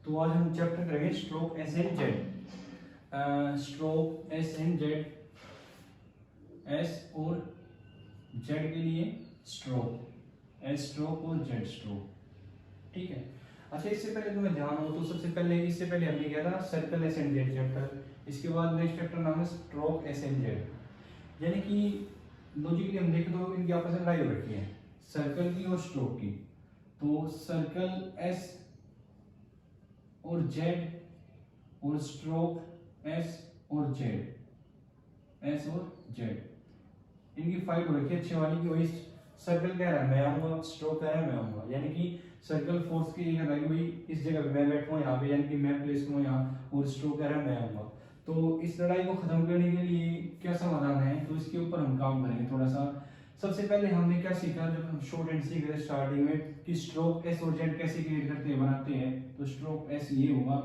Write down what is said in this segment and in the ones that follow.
तो आज हम चैप्टर करेंगे stroke S and Z. Stroke S and z, s और जेड के लिए स्ट्रोक, एस स्ट्रोक और जेड स्ट्रोक, ठीक है। अच्छा, इससे पहले तुम्हें ध्यान हो तो सबसे पहले इससे पहले हमने किया था circle s and z chapter. इसके बाद नेक्स्ट चैप्टर नाम है स्ट्रोक एस एंड जेड। यानी कि लॉजिकली हम देखें तो इनकी आपस में लड़ाई हो रखी है, सर्कल की और स्ट्रोक की। तो सर्कल एस और जेड और स्ट्रोक एस और जेड, एस और जेड, इनकी फाइट हो रखी है अच्छी वाली की। वही सर्कल कह रहा है मैं आऊंगा, स्ट्रोक कह रहा है मैं आऊंगा। यानी कि सर्कल फोर्स की कह रहा है कि भाई इस जगह पे मैं बैठूंगा यहाँ पे, यानी कि मैं प्लेस हूँ यहाँ, और स्ट्रोक कह रहा है मैं आऊंगा। तो इस लड़ाई को खत्म करने के लिए क्या समाधान है, तो इसके ऊपर हम काम करेंगे थोड़ा सा। सबसे पहले हमने क्या सीखा जब हम शॉर्ट एंड सीख रहे स्टार्टिंग में, कि स्ट्रोक एस और जेड कैसे क्रिएट करते हैं, बनाते हैं। तो स्ट्रोक एस ये होगा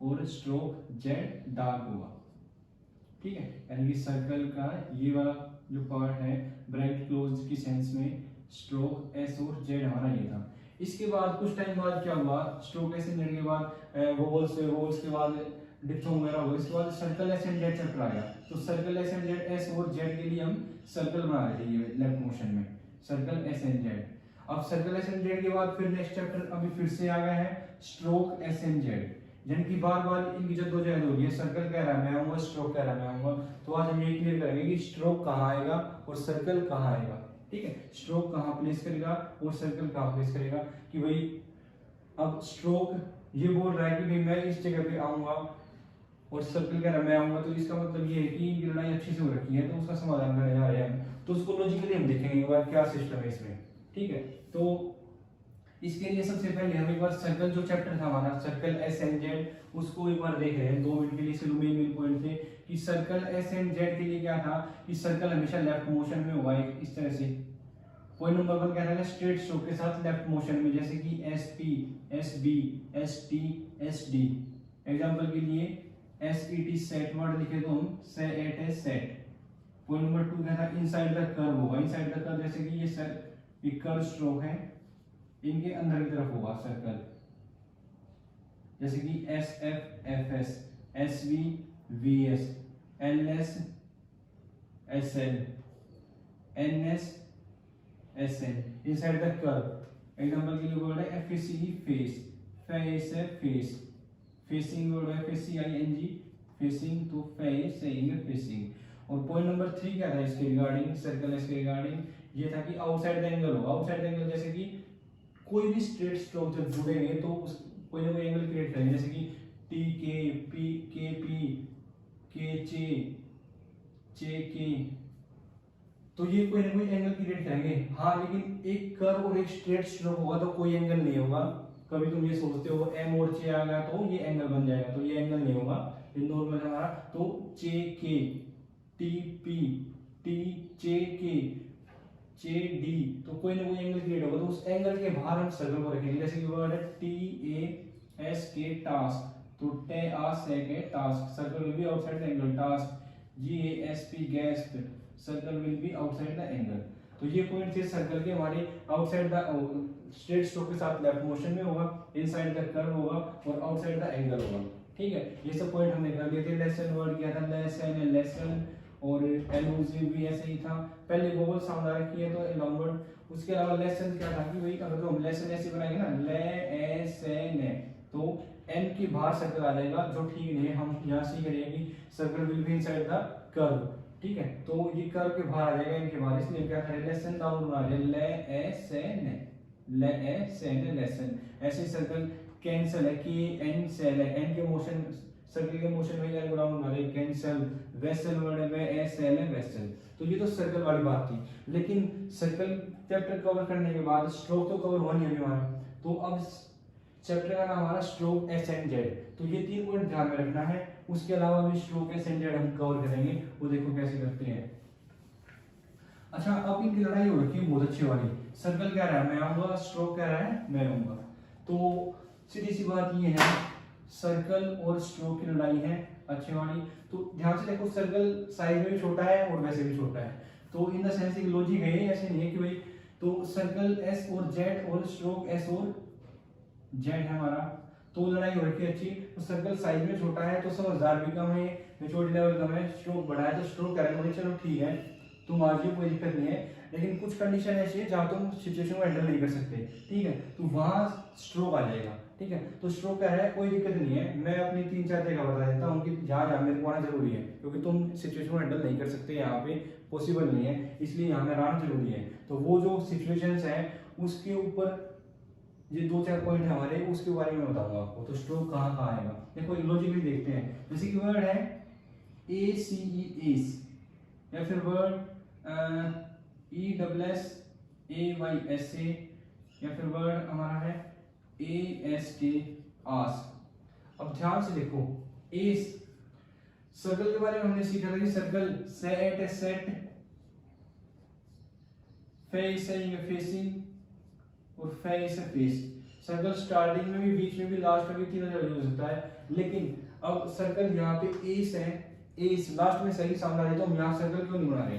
और स्ट्रोक जेड डार्क होगा, ठीक है। यानी कि सर्कल का ये वाला जो पार्ट है ब्राइट क्लोज की सेंस में, स्ट्रोक एस और जेड हमारा ये था। इसके बाद कुछ टाइम बाद क्या हुआ, स्ट्रोक एस एंड जेड के बाद वोवल्स के बाद डिप्थोंग वगैरह हुआ। इसके बाद circle s and z chapter आ गया। तो circle s and z, s और जेड के लिए हम सर्कल बना रहे थे ये लेफ्ट मोशन में, सर्कल एस एंड जेड। अब सर्कल एस एंड जेड के बाद फिर नेक्स्ट चैप्टर अभी फिर से आ गया है स्ट्रोक एस एंड जेड। यानी कि बार बार इनकी जद्दोजहद हो रही है, सर्कल कह रहा है मैं आऊंगा, स्ट्रोक कह रहा है मैं आऊंगा। तो आज हम ये क्लियर करेंगे कि स्ट्रोक कहाँ आएगा और सर्कल कहाँ आएगा, ठीक है। स्ट्रोक कहाँ प्लेस करेगा और सर्कल कहाँ प्लेस करेगा। कि भाई अब स्ट्रोक ये बोल रहा है कि भाई मैं इस जगह पे आऊंगा, और सर्कल कह रहा है मैं आऊंगा। तो इसका मतलब ये है कि इनकी लड़ाई अच्छी से हो रखी है, तो उसका समाधान करने जा रहे हैं हम। तो उसको लॉजिकली हम देखेंगे एक बार क्या सिस्टम है इसमें, ठीक है। तो इसके लिए सबसे पहले हम एक बार सर्कल जो चैप्टर था हमारा सर्कल एस एंड जेड, उसको एक बार देख रहे हैं 2 मिनट के लिए। सिर्फ मेन पॉइंट थे कि सर्कल एस एंड जेड के लिए क्या था कि सर्कल हमेशा लेफ्ट मोशन में होगा इस तरह से। पॉइंट नंबर 1 क्या था, स्ट्रेट स्ट्रोक के साथ लेफ्ट मोशन में, जैसे कि S P, S B, S T, S D. Example के लिए S E T set word लिखे तो हम से एट है सेट। पॉइंट नंबर 2 क्या था, इनसाइड द कर्व होगा, इनसाइड द कर्व, जैसे कि ये कर्व स्ट्रोक है, इनके अंदर की तरफ होगा सर्कल, जैसे कि S F F S, S V V S, L S S L, N S S N, inside the curve. Example के लिए वर्ड है F A C face, face है फेस, फेसिंग वर्ड है F A C I N G, facing, तो face saying facing. और point number 3 क्या था इसके रिगार्डिंग, सर्कल एस के रिगार्डिंग, ये था कि आउटसाइड द एंगल होगा। आउटसाइड द एंगल जैसे कि कोई भी स्ट्रेट स्ट्रोक जब जुड़ेंगे तो उस कोई ना कोई एंगल क्रिएट करेंगे, जैसे कि टी के पी, के पी, के चे, चे के, तो ये कोई ना कोई एंगल क्रिएट करेंगे। हाँ, लेकिन एक कर्व और एक स्ट्रेट स्ट्रोक होगा तो कोई एंगल नहीं होगा। कभी तुम ये सोचते हो एम और चे आ गया तो ये एंगल बन जाएगा, तो ये एंगल नहीं होगा, ये नॉर्मल है हमारा। तो चे के, टी पी, टी चे के, जे डी, तो कोई ना कोई एंगल क्रिएट होगा। तो उस एंगल के बाहर हम सर्कल को रखेंगे, जैसे कि वर्ड है T A S K task, तो टे आ से के task, circle will be outside the angle. Task G A S P guest, circle will be outside the angle. तो ये पॉइंट थे सर्कल के हमारे, आउटसाइड द स्ट्रेट स्ट्रोक के साथ लेफ्ट मोशन में होगा, इनसाइड द कर्व होगा और आउटसाइड द एंगल होगा, ठीक है। ये सब पॉइंट हमने कर लिए थे। लेसन वर्ड क्या था, लेसन, लेसन, और एलूसिव भी ऐसे ही था। पहले वोवल साउंड आ रखी है तो लॉन्ग वर्ड। उसके अलावा लेसन क्या था कि भाई अगर तो हम लेसन ऐसे बनाएंगे ना, ले ए से ने, तो एन के बाहर सर्कल आ जाएगा, जो ठीक नहीं है। हम यहाँ से करेंगे कि circle will be inside the curve, ठीक है। तो ये कर्व के बाहर आ जाएगा, इनके बाहर, इसलिए क्या करें लेसन डाउन बना रहे, ले ए से ने, ले ए से ने, लेसन। ऐसे सर्कल कैंसल है कि एन सेल है, एन के मोशन, सर्कल के मोशन में एल डाउन बना रहे, कैंसल। वेसल वर्ड है एस एल है वेसल। तो ये तो सर्कल वाली बात थी। लेकिन सर्कल चैप्टर कवर करने के बाद स्ट्रोक तो कवर हुआ नहीं अभी हमारा। तो अब चैप्टर का नाम हमारा स्ट्रोक एस एंड जेड। तो ये 3 पॉइंट ध्यान में रखना है। उसके अलावा भी स्ट्रोक एस एंड जेड हम कवर करेंगे, वो देखो कैसे करते हैं। अच्छा, अब इनकी लड़ाई हो रखी है बहुत अच्छी वाली। सर्कल कह रहा है मैं आऊंगा, स्ट्रोक कह रहा है मैं आऊंगा। तो सीधी सी बात ये है, सर्कल और स्ट्रोक की लड़ाई है अच्छी वाली। तो ध्यान से देखो, सर्कल साइज में भी छोटा है और वैसे भी छोटा है। तो इन द सेंस एक लॉजिक है, ऐसे नहीं है कि भाई, तो सर्कल एस और जेड और स्ट्रोक एस और जेड है हमारा। तो लड़ाई हो रखी है अच्छी, तो सर्कल साइज में छोटा है तो समझदार भी कम है, मेच्योरिटी लेवल कम है, स्ट्रोक बड़ा है तो स्ट्रोक करेंगे बोले चलो ठीक है तुम आ जाओ कोई दिक्कत नहीं है, लेकिन कुछ कंडीशन ऐसी है जहाँ तुम सिचुएशन को हैंडल नहीं कर सकते, ठीक है, तो वहां स्ट्रोक आ जाएगा, ठीक है। तो स्ट्रोक क्या है, कोई दिक्कत नहीं है, मैं अपनी 3-4 जगह बता देता हूँ कि जहाँ जहाँ मेरे को आना जरूरी है, क्योंकि तुम सिचुएशन को हैंडल नहीं कर सकते यहाँ पे, पॉसिबल नहीं है, इसलिए यहाँ मेरा आना जरूरी है। तो वो जो सिचुएशंस है उसके ऊपर ये 2-4 पॉइंट है हमारे, उसके बारे में बताऊंगा आपको। तो स्ट्रोक कहाँ कहाँ आएगा, देखो लॉजिकली देखते हैं। जैसे कि वर्ड है ए सी ई एस, या फिर word E double S A Y essay, या फिर वर्ड हमारा है ए एस के आस। अब ध्यान से देखो, एस सर्कल के बारे में हमने सीखा था कि सर्कल सेट है, सेट, फेस है या फेसिंग, और फेस है फेस। सर्कल स्टार्टिंग में भी, बीच में भी, लास्ट में भी तीनों जगह हो सकता है, लेकिन अब सर्कल यहाँ पे एस है, एस लास्ट में सही साउंड आ रही है, तो हम यहाँ सर्कल क्यों नहीं बना रहे,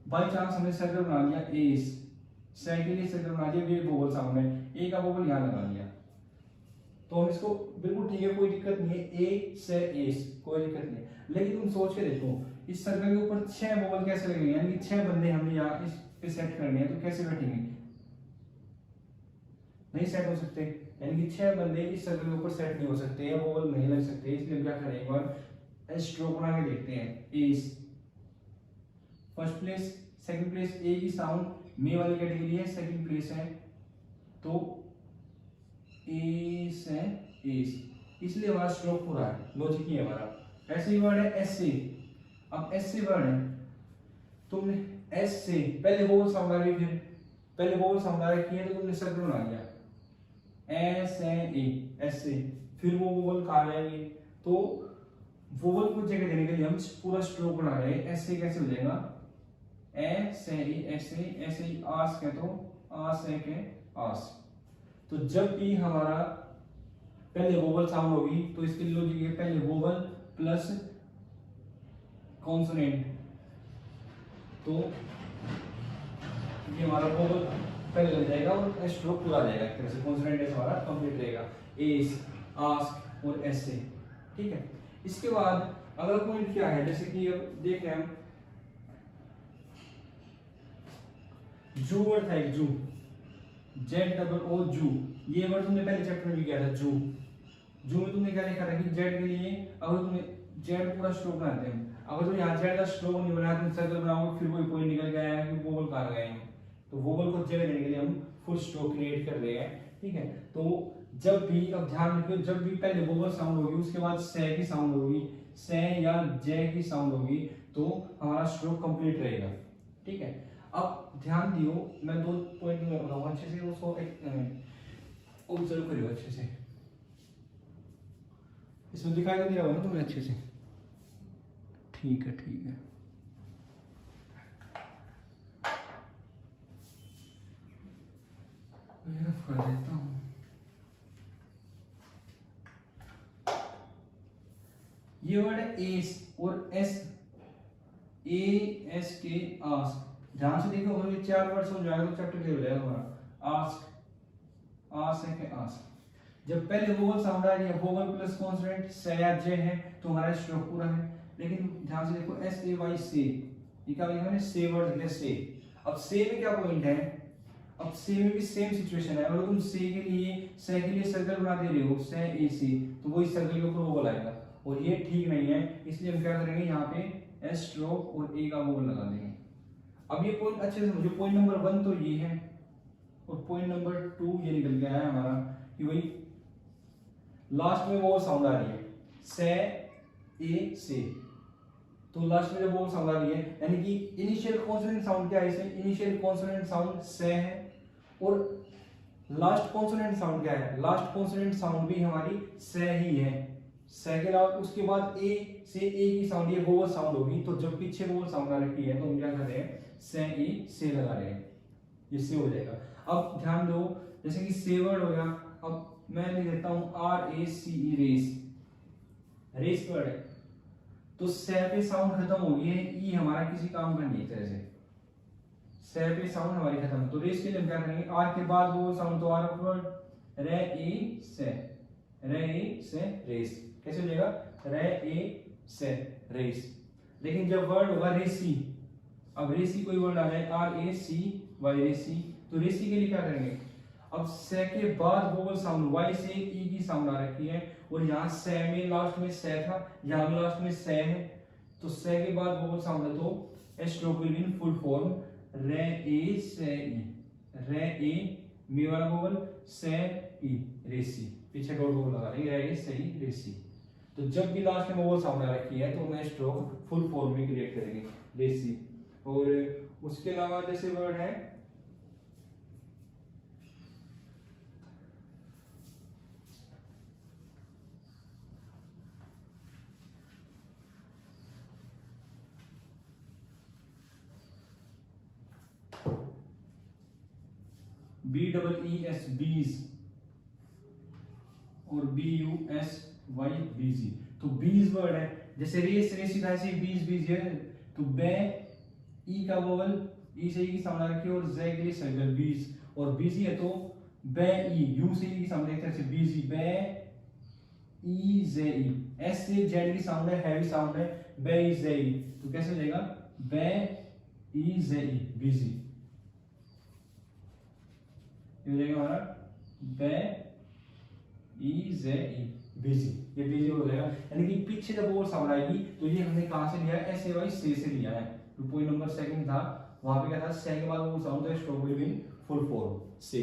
बाई चांस हमने सर्कल बना लिया एस, सेकंड सर्कल बना दिया, ये वोवल साउंड है, ए का वोवल यहाँ लगा लिया, तो हम इसको बिल्कुल ठीक है, कोई दिक्कत नहीं है, ए से एस कोई दिक्कत नहीं है। लेकिन तुम सोच के देखो, इस सर्कल के ऊपर 6 वोवल कैसे लगेंगे, यानी 6 बंदे हमने यहाँ इस पे सेट करने हैं, तो कैसे बैठेंगे, नहीं सेट हो सकते, यानी कि 6 बंदे इस सर्कल के ऊपर सेट नहीं हो सकते, या वोवल नहीं लग सकते, इसलिए क्या करें, एक बार स्ट्रोक बना के देखते हैं। S first place, second place a की साउंड मे वाली कैटेगरी है, सेकंड प्लेस है, तो एस है एस, इसलिए हमारा स्ट्रोक पूरा है, लॉजिक ही है हमारा। ऐसे ही वर्ड है एस से, अब एस से वर्ड है, तुमने एस से पहले वोवल साउंड आ रही, फिर पहले वोवल साउंड आ रही है तो तुमने सर्कल बना लिया, एस ए एस से, फिर वो वोवल कहाँ जाएंगे, तो वोवल को जगह देने के लिए हम पूरा स्ट्रोक बना रहे हैं। ऐसे कैसे हो जाएगा, ऐसे ऐसे आस कह तो आस है के आस। तो जब भी हमारा पहले वोवल साउंड होगी तो इसके लिए लॉजिक है पहले वोवल प्लस कॉन्सोनेंट, तो ये हमारा वोवल पहले लग जाएगा और स्ट्रोक पूरा आ जाएगा, एक तरह से कॉन्सोनेंट हमारा कंप्लीट रहेगा, एस आस्क और एस से, ठीक है। इसके बाद अगला पॉइंट क्या है, जैसे कि अब देख रहे हैं हम जू वर्ड था, एक जू, जेड डबल ओ जू, ये वर्ड तुमने पहले चैप्टर में भी किया था, जू। जू में तुमने क्या लिखा था कि जेड के लिए अगर तुमने जेड पूरा स्ट्रोक बनाते हैं, अगर तुम यहाँ जेड का स्ट्रोक नहीं बनाया, तुम सर्कल बनाओगे, फिर कोई पॉइंट निकल गया है कि वोवल कहाँ गए हैं, तो वोवल को जगह देने के लिए हम फुल स्ट्रोक क्रिएट कर रहे हैं, ठीक है। तो जब भी, अब ध्यान रखियो, जब भी पहले वोवल साउंड होगी उसके बाद से की साउंड होगी, से या जे की साउंड होगी, तो हमारा स्ट्रोक कंप्लीट रहेगा, ठीक है। अब ध्यान दियो, मैं 2 पॉइंट में बताऊंगा अच्छे से, उसको ऑब्जर्व करियो अच्छे से, इसमें दिखाई तो दिया होगा ना तुम्हें अच्छे से, ठीक है ठीक है। मैं रफ कर देता हूँ, ये वर्ड है एस और एस, ए एस के आस्क, ध्यान से देखो, अगर ये 4 वर्ड समझ आएगा तो चैप्टर क्लियर हो जाएगा हमारा। आस्क, आस्क है के आस्क, जब पहले वोवल साउंड आ रही है, वोवल प्लस कॉन्सोनेंट से या जे है, तो हमारा स्ट्रोक पूरा है। लेकिन ध्यान से देखो, एस ए वाई से, ये क्या लिखा है, से वर्ड है से। अब से में क्या पॉइंट है, अब से में भी सेम सिचुएशन है, अगर तुम से के लिए सर्कल बना दे रहे हो, से ए से, तो वही सर्कल के ऊपर वोवल आएगा, और ये ठीक नहीं है, इसलिए हम क्या करेंगे, यहाँ पे एस स्ट्रोक और ए का वोवल लगा देंगे। अब ये पॉइंट अच्छे से समझो, पॉइंट नंबर 1 तो ये है, और पॉइंट नंबर 2 ये निकल गया है हमारा कि वही लास्ट में वो साउंड आ रही है, से ए से, तो लास्ट में जब वो साउंड आ रही है, यानी कि इनिशियल कॉन्सोनेंट साउंड क्या है, इसे इनिशियल कॉन्सोनेंट साउंड से है, और लास्ट कॉन्सोनेंट साउंड क्या है, लास्ट कॉन्सोनेंट साउंड भी हमारी से ही है, से के अलावा उसके बाद ए से ए की साउंड, ये वोवल साउंड होगी, तो जब पीछे वोवल साउंड आ रही है तो हम क्या कर रहे हैं, से ए से लगा रहे हैं, ये से हो जाएगा। अब ध्यान दो, जैसे कि से वर्ड हो गया, अब मैं लिख देता हूं R A C E, race, race word है, तो से पे साउंड खत्म हो गई है, ई हमारा किसी काम का नहीं, तरह से पे साउंड हमारी खत्म, तो रेस के लिए हम क्या करेंगे, आर के बाद वो साउंड, तो आर वर्ड रे ए से, रे ए से रेस, कैसे हो जाएगा, रे ए से रेस। लेकिन जब वर्ड होगा रेसी, अब रेसी कोई वर्ड आ जाए आर ए सी वाई रेसी, तो रेसी के लिए क्या करेंगे, अब से के बाद वोवल साउंड वाई से ई की साउंड आ रखी है और यहाँ से में लास्ट में से था, यहाँ भी लास्ट में से है, तो से के बाद वोवल साउंड है तो stroke will be in full form रे ए से ई, रे ए मी वाला वोवल से ई रेसी, पीछे डॉट वोवल लगा लेंगे रे ए से ई रेसी। तो जब भी लास्ट में वोवल साउंड आ रखी है तो मैं स्ट्रोक फुल फॉर्म में क्रिएट करेंगे रेसी। और उसके अलावा जैसे वर्ड है बी डबल ई एस बीज और बी यू एस वाई बीजी, तो बीज वर्ड है, जैसे रेस रेसी का ऐसे बीज बीज है, तो बे ई का वोवल ई से ई की साउंड आ रखी है और जे के लिए सर्कल बीज, और बीजी है तो बे ई, यू से ई की साउंड देखते हैं बीजी, बे ई जे ई, एस से जेड की साउंड है, हैवी साउंड है, बे ई जे ई, तो कैसे हो जाएगा, बे ई जे ई बीजी, ये हो जाएगा हमारा बे ई जे ई बिजी, ये बिजी हो जाएगा। यानी कि पीछे जब वो साउंड आएगी तो ये हमने कहां से लिया है, एस ए वाई से लिया है। तो पॉइंट नंबर सेकंड था, वहां पे क्या था, से के बाद वो साउंड है stroke will be in full form से,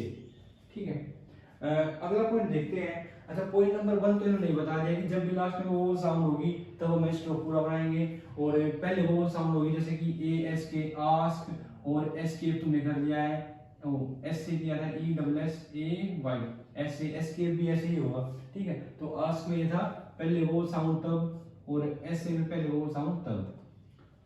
ठीक है। अगला पॉइंट देखते हैं। अच्छा, पॉइंट नंबर 1 तो इन्होंने नहीं बता दिया कि जब भी लास्ट में वो साउंड होगी तब हम स्ट्रोक पूरा बनाएंगे, और पहले वो साउंड होगी जैसे कि ए एस के आस्क, और एस्केप तुमने कर लिया है, एस से किया था E double S A Y, ऐसे एस्केप भी ऐसे ही होगा, ठीक है। तो आस्क में ये था पहले वो साउंड तब, और एस में पहले वो साउंड तब।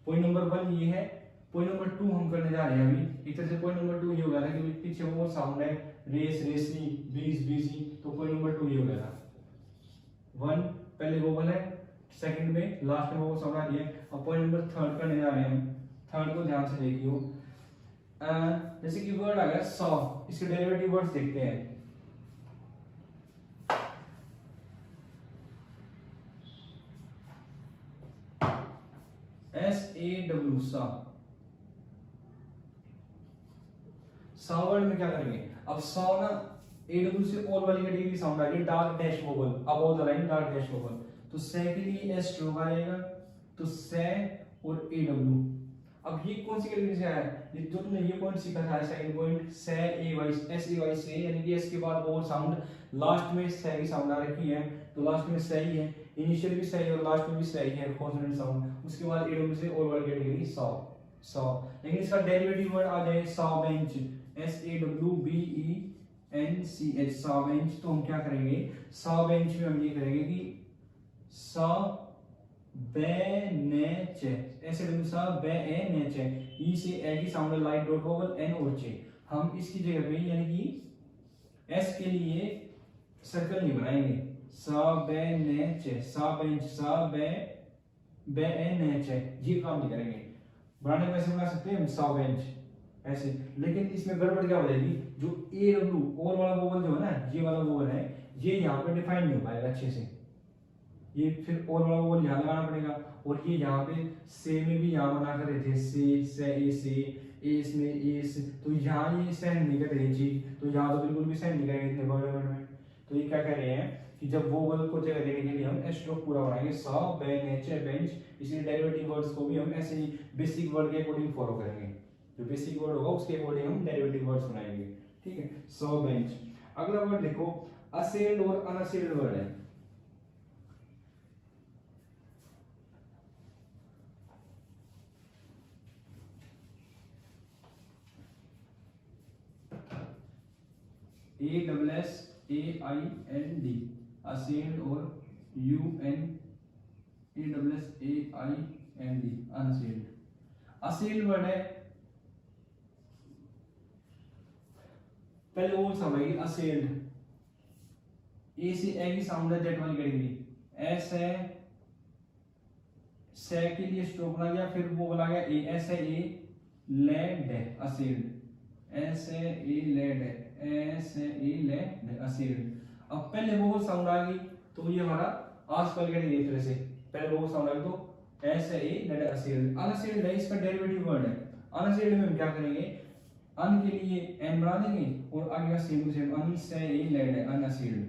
पॉइंट नंबर 1 ये है। पॉइंट नंबर 2 हम करने जा रहे हैं अभी। एक तरह से पॉइंट नंबर 2 ये हो गया था कि पीछे वो साउंड है रेस रेसी बीज बीजी, तो पॉइंट नंबर 2 ये हो गया था। 1 पहले वोवल है, सेकंड में लास्ट में वो साउंड आ रही है। अब पॉइंट नंबर 3 करने जा रहे हैं हम। थर्ड को ध्यान से देखियो। जैसे कि वर्ड आ गया सॉ, इसके डेरिवेटिव वर्ड्स देखते हैं। एस ए डब्ल्यू सा, सा वर्ड में क्या करेंगे, अब सा ना ए डब्ल्यू से ऑल वाली कैटेगरी की साउंड आ रही है, dark dash vowel, above the line dark dash vowel, तो से के लिए एस स्ट्रोक आएगा, तो से और ए डब्ल्यू। अब ये कौन सी कैटेगरी से आया है, ये जो तुमने ये पॉइंट सीखा था, सेकंड पॉइंट से ए वाई, एस ए वाई से, यानी कि एस के बाद वो साउंड लास्ट में से की साउंड आ रखी है, तो लास्ट में से ही है, इनिशियल भी सही और लास्ट में भी सही है कॉन्सोनेंट साउंड। उसके बाद ए डब्ल्यू से ऑल वाली कैटेगरी सॉ, सॉ। लेकिन इसका डेरिवेटिव वर्ड आ जाए saw bench, S A W B E N C H, saw bench. तो हम क्या करेंगे, सॉ बेंच में हम ये करेंगे कि सॉ बेनेचे, ऐसे डब्ल्यू सा बे ए नेचे, ई से ए की sound light dot vowel N और चे, हम इसकी जगह पे यानी कि एस के लिए सर्कल नहीं बनाएंगे, सा बे नेचे, सा बेंच, सा बे बे ए नेचे, ये काम नहीं करेंगे। बनाने में ऐसे बना सकते हैं हम सा बेंच ऐसे, लेकिन इसमें गड़बड़ क्या हो जाएगी, जो ए डब्ल्यू और वाला वोवल जो है ना, ये वाला वोवल है, ये यहाँ पे डिफाइन नहीं हो पाएगा अच्छे से, ये फिर और वाला वोवल यहाँ लगाना पड़ेगा, और ये यहाँ पे से में भी यहाँ बना कर रहे थे से ए इसमें ए से, तो यहाँ ये सेंड नहीं कर रही चीज, तो यहाँ तो बिल्कुल भी सेंड नहीं करेंगे इतने वर्ड में। तो ये क्या कह रहे हैं कि जब वोवल को जगह देने के लिए हम स्ट्रोक पूरा बनाएंगे, सा बे नेचे बेंच, इसलिए डेरिवेटिव वर्ड्स को भी हम ऐसे ही बेसिक वर्ड के अकॉर्डिंग फॉलो करेंगे, जो बेसिक वर्ड होगा उसके अकॉर्डिंग हम डेरिवेटिव वर्ड्स बनाएंगे, ठीक है। सो बेंच। अगला वर्ड देखो, असेल्ड और अनअसेल्ड वर्ड है। A double S a i n d, assailed, और u n a double S a i n d, unassailed. Assailed word है, पहले वो समझेगी असेल्ड, ए से ए की साउंड है जेट वाली कैटेगरी, एस है से के लिए स्ट्रोक बना गया, फिर वो बोला गया ए, एस है ए लेड है असेल्ड, एस है ए लेड है, एस है ए लेड असेल्ड। अब पहले वोवल साउंड आ गई तो ये हमारा आसपास के लिए तरह से पहले वोवल साउंड आ गई तो S A that unsealed. Unsealed है इसका डेरिवेटिव वर्ड है। अनसील्ड में हम क्या करेंगे, अन के लिए एन बना देंगे और आगे का सेम टू सेम अन से ए लेड है अनसील्ड।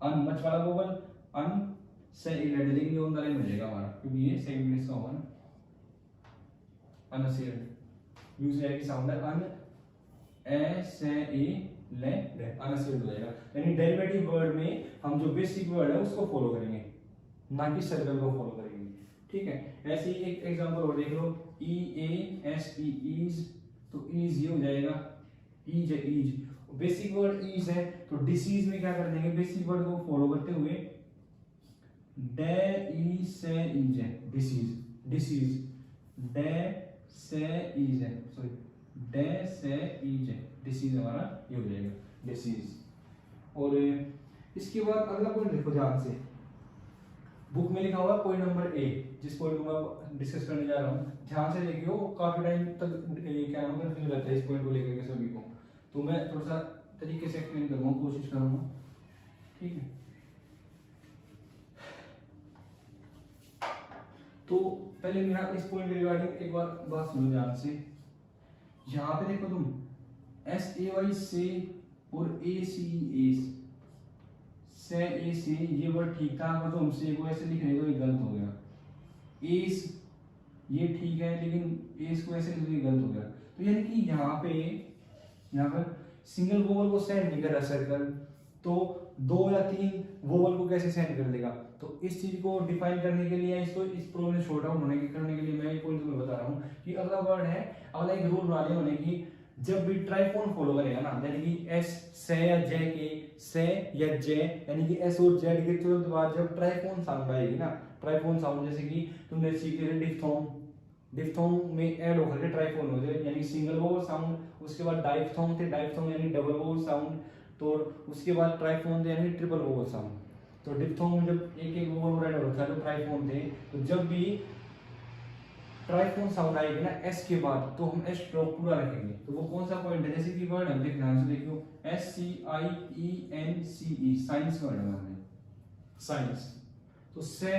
अन मच वाला वोवल अन से ए लेड, लेकिन ये ऑन द लाइन हो जाएगा हमारा क्योंकि ये सेकंड प्लेस का होगा ना। अनसील्ड यू से आएगी साउंड है अन ए से ए ले अनसील्ड हो जाएगा। यानी डेरिवेटिव वर्ड में हम जो बेसिक वर्ड है उसको फॉलो करेंगे, ना कि सर्कल को फॉलो करेंगे। ठीक है, ऐसे ही एक एग्जांपल और देख लो, ई ए एस ई ईज, तो ईज ये हो जाएगा ईज है ईज। बेसिक वर्ड ईज है तो डिसीज में क्या कर देंगे, बेसिक वर्ड को फॉलो करते हुए डे ई से ईज है डिसीज। डिसीज डे से ईज है, सॉरी डे से ईज है डिसीज हमारा ये हो जाएगा डिसीज। और इसके बाद अगला पॉइंट देखो ध्यान से, बुक में लिखा हुआ पॉइंट नंबर ए, जिस पॉइंट को मैं डिस्कस करने जा रहा हूँ ध्यान से देखियो, काफी टाइम तक ये क्या नाम कंफ्यूज रहता है इस पॉइंट को लेकर के सभी को, तो मैं थोड़ा सा तरीके से एक्सप्लेन करूंगा, कोशिश करूंगा। ठीक है, तो पहले मेरा इस पॉइंट के रिगार्डिंग एक बार बात सुनो ध्यान से। यहाँ पे देखो तुम एस ए वाई से और ए सी एस से ए से ये वर्ड ठीक था, अगर तो हमसे को ऐसे लिख रहे तो ये गलत हो गया। एस ये ठीक है लेकिन एस को ऐसे लिख रहे गलत हो गया। तो यानी कि यहाँ पर सिंगल वोवल को सेंड नहीं कर रहा सर्कल, तो 2 या 3 वोवल को कैसे सेंड कर देगा। तो इस चीज को डिफाइन करने के लिए, इसको इस प्रॉब्लम शॉर्ट आउट होने के करने के लिए मैं ये पॉइंट तुम्हें बता रहा हूँ कि अगला वर्ड है, अगला एक रूल बना होने की, जब भी ट्राइफोन फॉलो करेगा ना, यानी कि एस से या जे के से या जे, यानी कि एस और जेड के तुरंत बाद जब ट्राइफोन साउंड आएगी ना, ट्राइफोन साउंड जैसे कि तुमने सीखे थे डिफ्थोंग, डिफ्थोंग में ऐड होकर के ट्राइफोन हो जाए यानी सिंगल वोवल साउंड, उसके बाद डाइफ्थोंग थे, डाइफ्थोंग यानी डबल वोवल साउंड, तो उसके बाद ट्राइफोन थे यानी ट्रिपल वोवल साउंड। तो डिफ्थोंग में जब एक एक वोवल ऐड होता है तो ट्राइफोन थे, तो जब भी ट्राइफोन साउंड आएगी ना एस के बाद तो हम एस स्ट्रोक पूरा रखेंगे। तो वो कौन सा पॉइंट है, जैसे कि वर्ड है देखना से देखियो एस सी आई ई एन सी ई, साइंस वर्ड है हमारे साइंस। तो से,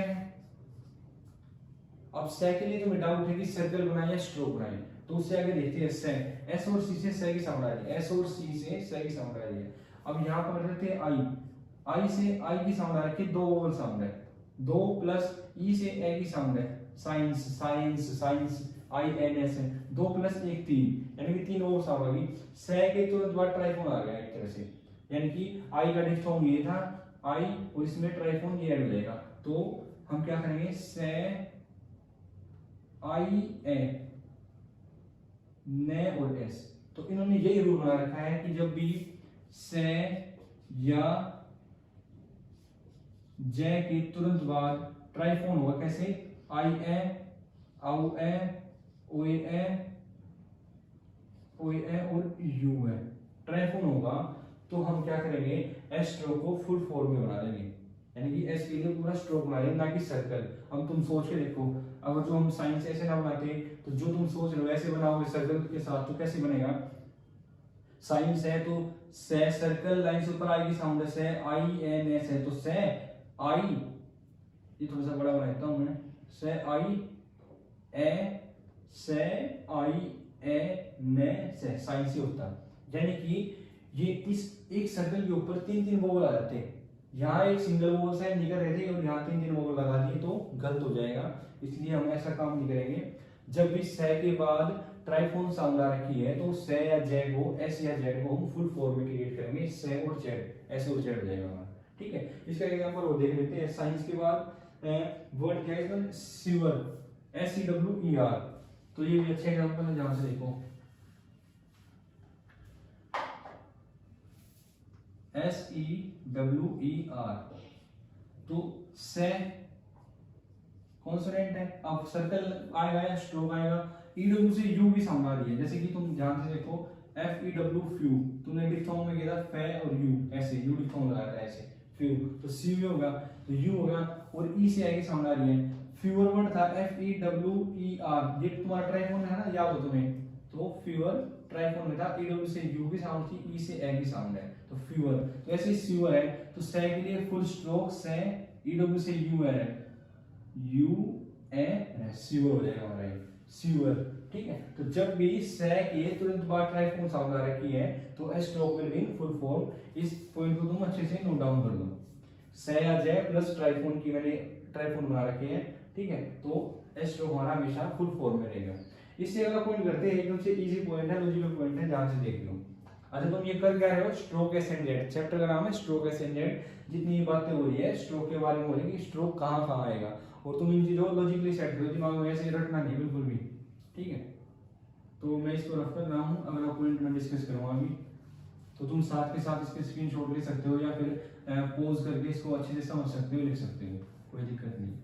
अब से के लिए तुम्हें डाउट है कि सर्कल बनाए या स्ट्रोक बनाए, तो उससे आगे देखते हैं से, एस और सी से से की साउंड आ रही है, एस और सी से से की साउंड आ रही है। अब यहाँ पर रहते हैं आई, आई से आई की साउंड आ रही है, 2 वोवल साउंड है, 2 प्लस ई से ए की साउंड है, science science science I N S है, 2 प्लस 1 3, यानी कि 3 वोवल साउंड आ गई। से के तुरंत बाद ट्राइफोन आ गया एक तरह से, यानी कि आई का डिफ्थोंग ये था आई और इसमें ट्राइफोन ये ऐड हो जाएगा। तो हम क्या करेंगे, से आई ए ने और एस, तो इन्होंने यही रूल बना रखा है कि जब भी से या जे के तुरंत बाद ट्राइफोन होगा, कैसे आई ए आउ ए ओ ए और यू है, ट्राइफोन होगा तो हम क्या करेंगे, एस स्ट्रोक को फुल फॉर्म में बना देंगे, यानी कि एस के लिए पूरा स्ट्रोक बना देंगे, ना कि सर्कल। अब तुम सोच के देखो, अगर जो हम साइंस ऐसे ना बनाते तो जो तुम सोच रहे हो ऐसे बनाओगे सर्कल के साथ तो कैसे बनेगा। साइंस है तो से सर्कल लाइन से ऊपर आई की साउंड है, से आई एन एस है, तो से आई, ये थोड़ा सा बड़ा बनाता हूं मैं, से आई ए ने से साइंस ही होता है। यानी कि ये इस एक सर्कल के ऊपर 3 वोवल आ जाते हैं, यहाँ एक सिंगल वोवल से निकल रहे थे और यहाँ 3 वोवल लगा दिए तो गलत हो जाएगा, इसलिए हम ऐसा काम नहीं करेंगे। जब भी से के बाद ट्राइफोन साउंड आ रखी है तो से या जे को, एस या जेड को हम फुल फॉर्म में क्रिएट करेंगे, से और जेड, एस और जेड हो जाएगा हमारा। ठीक है, इसका एग्जांपल और देख लेते हैं। साइंस के बाद वर्ड क्या है इसमें, sewer, S E W E r, तो ये भी अच्छा एग्जांपल है। जहां से देखो S E W E r, तो से कॉन्सोनेंट है, अब सर्कल आएगा या स्ट्रोक आएगा, ई डब्ल्यू से यू भी साउंड आ रही है, जैसे कि तुम ध्यान से देखो एफ ई डब्ल्यू फ्यू, तुमने डिफ्थोंग में किया था फे और यू, ऐसे यू डिफ्थोंग लगाया था ऐसे फ्यू, तो सी यू होगा तो यू होगा, और ई से आगे साउंड आ रही है। फ्यूअर वर्ड था F E W E R, ये तुम्हारा ट्राइफोन है ना, याद हो तुम्हें, तो फ्यूअर फ्यूअर ट्राइफोन में था, ईडब्ल्यू से यू की साउंड थी, ई से ए की साउंड है तो फ्यूअर। तो ऐसे सीवर है तो से के लिए फुल स्ट्रोक से, ईडब्ल्यू से यू है, यू ए सीवर हो जाएगा हमारा सीवर। ठीक है, तो जब भी से के तुरंत बाद ट्राइफोन साउंड आ रखी है तो ए stroke will be in full form. इस पॉइंट को तुम अच्छे से नोट डाउन कर लो, से या जे प्लस ट्राइफोन की मैंने ट्राइफोन बना रखे हैं। ठीक है, तो ए स्ट्रोक हमारा हमेशा फुल फॉर्म में रहेगा। इससे अगला पॉइंट करते हैं, एकदम से इजी पॉइंट है, लॉजिकल पॉइंट है, ध्यान से देख लो। अच्छा तुम ये कर क्या रहे हो, स्ट्रोक एसेंडेड, चैप्टर का नाम है स्ट्रोक एसेंडेड। जितनी ये बातें हो रही है स्ट्रोक के बारे में हो रही है कि स्ट्रोक कहाँ कहाँ आएगा, और तुम इन चीजों को लॉजिकली सेट करो, दिमाग में ऐसे रटना नहीं बिल्कुल भी। ठीक है, तो मैं इसको रख कर रहा हूँ, अगला पॉइंट मैं डिस्कस करूँगा अभी। तो तुम साथ के साथ इसके स्क्रीनशॉट ले सकते हो या फिर पॉज करके इसको अच्छे से समझ सकते हो, लिख सकते हो, कोई दिक्कत नहीं।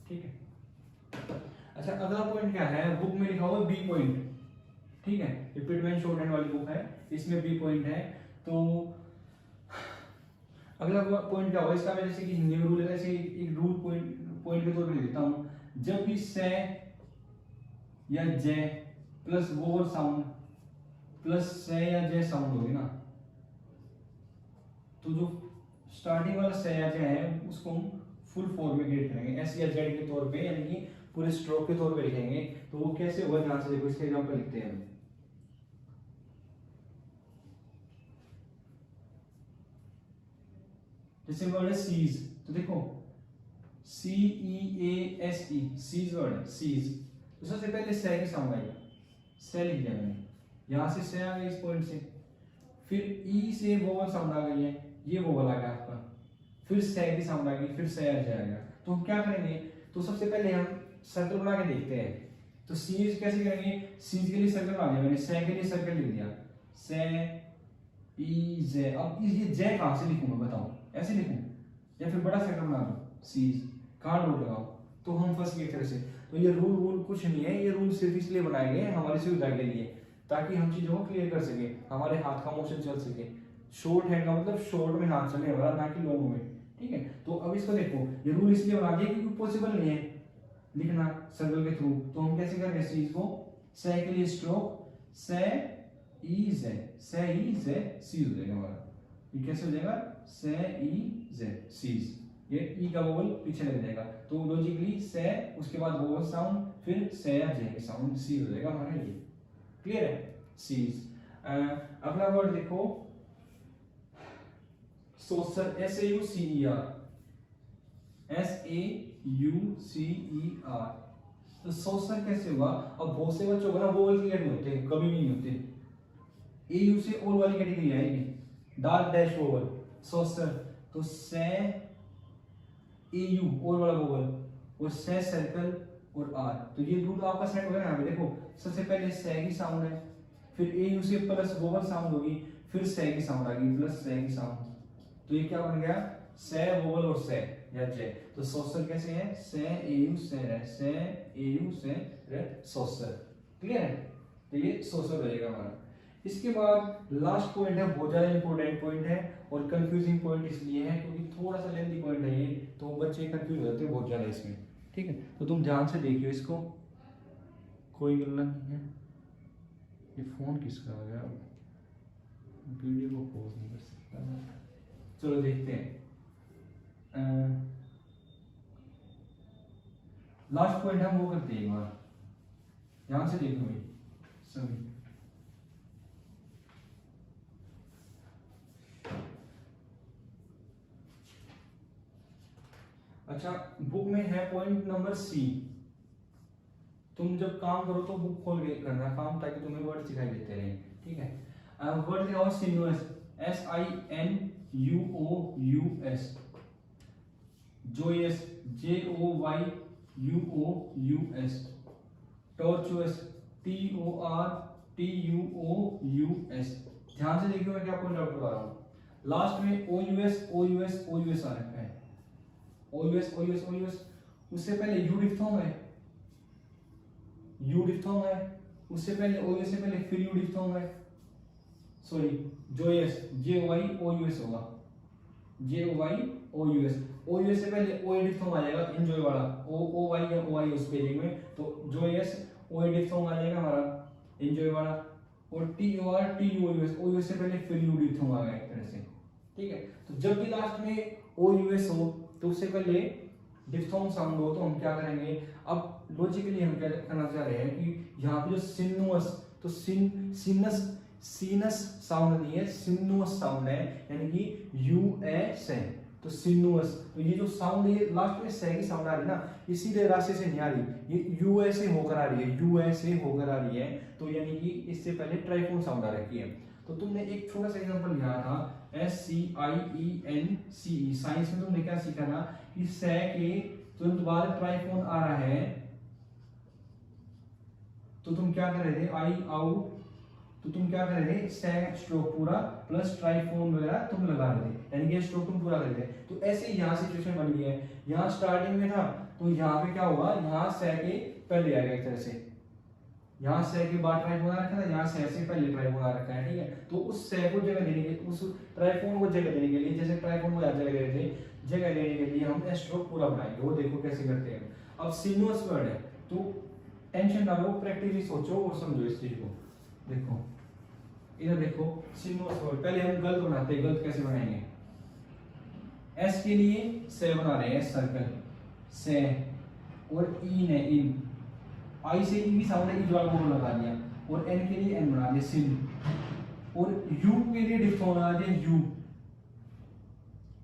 ठीक है, अच्छा अगला पॉइंट क्या है, बुक में लिखा हुआ बी पॉइंट। ठीक है, ये पिटमैन शॉर्ट हैंड वाली बुक है, इसमें बी पॉइंट है। तो अगला पॉइंट क्या होगा इसका, मैं जैसे कि हिंदी में रूल है ऐसे एक रूल पॉइंट के तौर पर देता हूँ। जब भी से या जे प्लस वोवल साउंड प्लस से या जे साउंड होगी ना, तो जो स्टार्टिंग वाला से या जे है उसको हम फुल फॉर्म में क्रिएट करेंगे, एस या जेड के तौर पे, यानी कि पूरे स्ट्रोक के तौर पे लिखेंगे। तो वो कैसे होगा ध्यान से देखो, इसका एग्जांपल लिखते हैं हम। जैसे वर्ड है सीज, तो देखो c e a s e, cease word है सीज। तो सबसे पहले से की साउंड आएगा, से लिख दिया मैंने, यहां से आ गई इस पॉइंट से, फिर ई से वोवल साउंड आ गई है, ये वोवल आ गया आपका, फिर से की साउंड आ गई, फिर से आ जाएगा। तो हम क्या करेंगे, तो सबसे पहले हम सर्कल बना के देखते हैं। तो सीज कैसे करेंगे, सीज के लिए सर्कल बना दिया मैंने, से के लिए सर्कल लिख दिया, से ई जे। अब ये जे कहां से लिखूंगा बताओ, ऐसे लिखूं या फिर बड़ा सर्कल बना दो, सीज कहां डॉट लगाओ, तो हम फंस गए तरह से। तो ये रूल कुछ नहीं है, ये रूल सिर्फ इसलिए बनाए गए हमारी सुविधा के लिए, ताकि हम चीजों को क्लियर कर सके, हमारे हाथ का मोशन चल सके। शॉर्ट हैंड का मतलब शॉर्ट में हाथ चले हमारा, ना कि लॉन्ग में। ठीक है, तो अब इसको देखो, ये रूल इसलिए बना दिया क्योंकि पॉसिबल नहीं है लिखना सर्कल के थ्रू। तो हम कैसे करेंगे इस चीज को, से के लिए स्ट्रोक से ई जे, से ई जे सीज हो जाएगा हमारा। ये कैसे हो जाएगा, से ई जे सीज, ये ई का वोवल पीछे लग जाएगा। तो लॉजिकली से, उसके बाद वोवल साउंड, फिर से या जे की साउंड, सीज हो जाएगा हमारा। ये क्लियर है, सीज। अगला वर्ड देखो saucer, s a u c e r, s a u c e r. तो सोसर कैसे हुआ, अब बहुत से बच्चों को ना वोवल क्लियर नहीं होते, कभी नहीं होते। ए यू से और वाली कैटेगरी आएगी, डार्क डैश वोवल सोसर। तो से ए यू और वाला वोवल, और से सर्कल और आर। तो ये रूल आपका सेट हो गया यहाँ पे। देखो सबसे पहले से की साउंड है, फिर ए यू से प्लस वोवल साउंड होगी, फिर से की साउंड आ गई प्लस से की साउंड। तो ये क्या बन गया, से वोवल और से या जे। तो सोसर कैसे है, से ए यू से रे, से ए यू से रे सोसर। क्लियर है, तो ये सोसर रहेगा हमारा। इसके बाद लास्ट पॉइंट है, बहुत ज्यादा इंपॉर्टेंट पॉइंट है और कंफ्यूजिंग पॉइंट इसलिए है क्योंकि थोड़ा सा लेंथी पॉइंट है ये, तो बच्चे कंफ्यूज हो जाते हैं बहुत ज्यादा इसमें। ठीक है, तो तुम ध्यान से देखियो इसको, कोई गलत नहीं है। ये फोन किसका आ गया, वीडियो को पॉज नहीं कर सकता। चलो देखते हैं, लास्ट पॉइंट हम वो करते हैं एक बार, ध्यान से देखो भाई सभी। अच्छा बुक में है पॉइंट नंबर सी। तुम जब काम करो तो बुक खोल के करना काम, ताकि तुम्हें वर्ड दिखाई देते रहे। ठीक है, वर्ड लिखा हुआ sinuous, s i n u o u s, joyous, j o y u o u s, tortuous, t o r t u o u s. ध्यान से देखिए मैं क्या पॉइंट आउट कर रहा हूं, लास्ट में o u s o u s o u s आ रखा है, o u s o u s o u s. उससे पहले यू डिफ्थोंग है, यू डिफ्थोंग है, उससे पहले ओ यू एस से पहले फिर यू डिफ्थोंग है, sorry joyous, j o y o u s होगा, j o y o u s. O u s से पहले ओ डिफ्थोंग आ जाएगा, एंजॉय वाला, ओ वाई या ओ आई उस पेजिंग में, तो जोयस ओ डिफ्थोंग आ जाएगा हमारा, एंजॉय वाला। और TOR TUOUS, OUS से पहले फिर यू डिप्थोंग आ गया एक तरह से, ठीक है। तो जब भी लास्ट में OUS हो तो उससे पहले डिप्थोंग साउंड हो तो हम क्या करेंगे, अब लॉजिकली हम क्या करना चाह रहे हैं कि यहाँ पे जो सिनुअस, तो सीनस सीनस साउंड नहीं है, सिनुअस साउंड है, यानी कि US है, तो सिनुअस। तो ये जो साउंड है लास्ट में से की साउंड आ रही है ना, इसीलिए रास्ते से नहीं आ रही, ये US से होकर आ रही है, US से होकर आ रही है, तो यानी कि इससे पहले ट्राइफोन साउंड आ रखी है। तो तुमने एक छोटा सा एग्जांपल लिया था SCIENCE, साइंस में तुमने क्या सीखा था कि से के तुरंत बाद ट्राइफोन आ रहा है, तो तुम क्या कर रहे थे, आई आउ, तो तुम क्या कर रहे थे, से स्ट्रोक पूरा प्लस ट्राइफोन वगैरह तुम लगा रहे थे, यानी कि स्ट्रोक तुम पूरा कर रहे थे। तो ऐसे यहाँ सिचुएशन बन गई है, यहाँ स्टार्टिंग में था तो यहाँ पे क्या हुआ, यहाँ से के पहले आएगा एक तरह से, यहाँ से के बाद ट्राइफोन आ रखा था, यहाँ से पहले ट्राइफोन आ रखा है, ठीक है। तो उस से को जगह देने के, उस ट्राइफोन को जगह देने के लिए, जैसे ट्राइफोन को जगह दे रहे थे, जगह देने के लिए हम स्ट्रोक पूरा बनाएंगे, वो देखो कैसे करते हैं। अब सिनुअस वर्ड है तो टेंशन ना लो, प्रैक्टिकली सोचो और समझो इस चीज को। देखो इधर देखो, सिनुअस वर्ड पहले हम गलत बनाते हैं, गलत कैसे बनाएंगे, एस के लिए से बना रहे हैं सर्कल से, और ई ने इन, आई से ई की साउंड है, ई वाला वो लगा दिया, और एन के लिए एन बना दिया सिन, और यू के लिए डिफथोंग लगा दिया यू,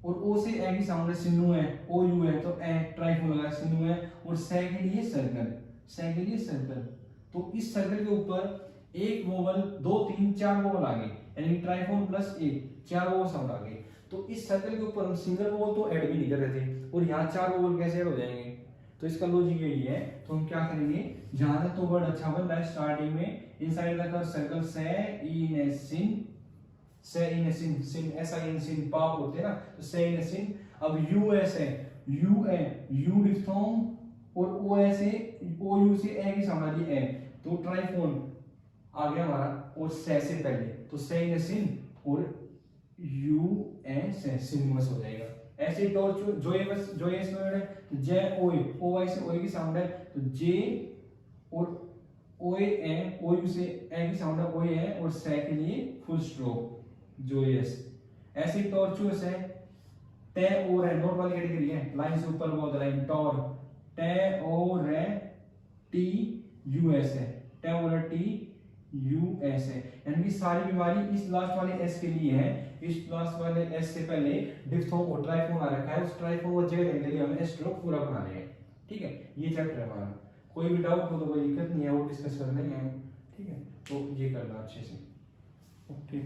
और ओ से ए की साउंड है सिन्नू है, ओ यू है तो ए ट्राइफोन लगा सिन्नू है, और से के लिए सर्कल, से के लिए सर्कल। तो इस सर्कल के ऊपर एक वोवल, 2 3 4 वोवल आ गए, यानी ट्राइफोन प्लस एक, 4 वोवल साउंड आ गए। तो इस सर्कल के ऊपर हम सिंगल वोवल तो ऐड भी नहीं कर रहे थे, और यहाँ 4 वोवल कैसे ऐड हो जाएंगे, तो इसका लॉजिक यही है। तो हम क्या करेंगे, जहां तक तो वर्ड अच्छा बन रहा है स्टार्टिंग में, इनसाइड द सर्कल से इन सिन, से इन सिन, सिन ऐसा इन सिन पाप होते हैं ना, तो से इन सिन। अब यूएस है, यू ए यू डिफथोंग, और ओ ऐसे ओ यू से ए की साउंड आ रही है, तो ट्राइफोन आ गया हमारा, और से पहले तो से इन सिन, और यू ए से सिनुअस हो जाएगा। ऐसे टॉर्च जो ये बस जो ये इसमें है, तो जे ओ ओ वाई से ओ की साउंड है, तो जे और ओ ए ओ यू से ए की साउंड है, ओ है, और से के लिए फुल स्ट्रोक जो यस। ऐसे टॉर्चुअस है, टे और है, नोट वाली कैटेगरी है, लाइन से ऊपर वो लाइन टॉर, टे और है टी यूएस है, टे और टी यूएस है, यानी कि सारी बीमारी इस लास्ट वाले एस के लिए है। इस लास्ट वाले एस से पहले डिफथोंग और ट्राइफोन आ रखा है, उस ट्राइफोन को जगह देने के लिए हमें स्ट्रोक पूरा बना रहे हैं, ठीक है। ये चैप्टर है हमारा, कोई भी डाउट हो तो कोई दिक्कत नहीं है, वो डिस्कस कर लेंगे हम, ठीक है। तो ये करना अच्छे से, ओके।